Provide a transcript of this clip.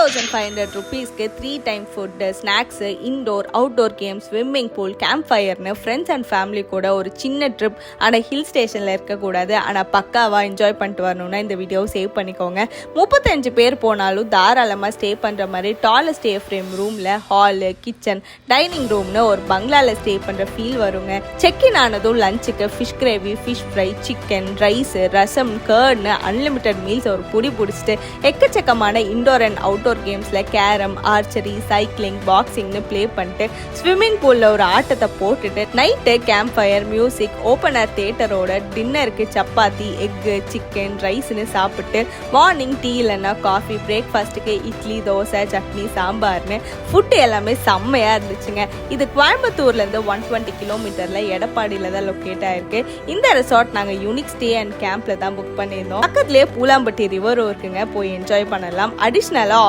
2500 rupeesக்கு 3 time food, snacks, indoor, outdoor games, swimming pool, campfire, friends and family கூட ஒரு சின்ன trip. ஆனால் hill ஸ்டேஷனில் இருக்கக்கூடாது, ஆனால் பக்காவாக என்ஜாய் பண்ணிட்டு வரணும்னா இந்த வீடியோவை சேவ் பண்ணிக்கோங்க. 35 பேர் போனாலும் தாராளமாக ஸ்டே பண்ணுற மாதிரி டாலஸ்ட் ஃப்ரேம் ரூமில் ஹாலு, கிச்சன், டைனிங் ரூம்னு ஒரு பங்களாவில் ஸ்டே பண்ணுற ஃபீல் வருங்க. செக்இன் ஆனதும் லஞ்சுக்கு fish gravy, fish fry, chicken, rice, rasam, கர்ட்னு அன்லிமிட்டட் மீல்ஸ் ஒரு புடி பிடிச்சிட்டு எக்கச்சக்கமான இண்டோர் அண்ட் அவுட்டோர் கேம்ஸில் கேரம், ஆர்ச்சரி, சைக்கிளிங், பாக்ஸிங்னு ப்ளே பண்ணிட்டு ஸ்விம்மிங் பூலில் ஒரு ஆட்டத்தை போட்டுட்டு night camp fire, music, open air தியேட்டரோட டின்னருக்கு சப்பாத்தி, எக்கு, சிக்கன், ரைஸ்னு சாப்பிட்டு மார்னிங் டீ இல்லைன்னா காஃபி, பிரேக்ஃபாஸ்ட்டுக்கு இட்லி, தோசை, சட்னி, சாம்பார்னு ஃபுட்டு எல்லாமே செம்மையாக இருந்துச்சுங்க. இது கோயம்புத்தூர்லேருந்து 120 கிலோமீட்டரில் எடப்பாடியில் தான் லொக்கேட் ஆயிருக்கு. இந்த ரெசார்ட் நாங்கள் யூனிக் ஸ்டே அண்ட் கேம்பில் தான் புக் பண்ணியிருந்தோம். பக்கத்துலேயே பூலாம்பட்டி ரிவரும் இருக்குங்க, போய் என்ஜாய் பண்ணலாம். அடிஷ்னலாக